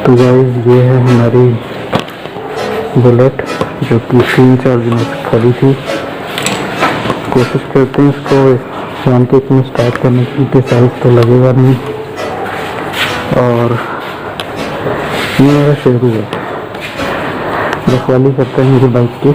तो गाइस ये है हमारी बुलेट जो कि 3-4 दिनों से खड़ी थी। कोशिश करते हैं इसको 1 किक में स्टार्ट करने की, साइज तो लगेगा नहीं। और ये मेरा शेरू है, रखवाली करता है मेरी बाइक की।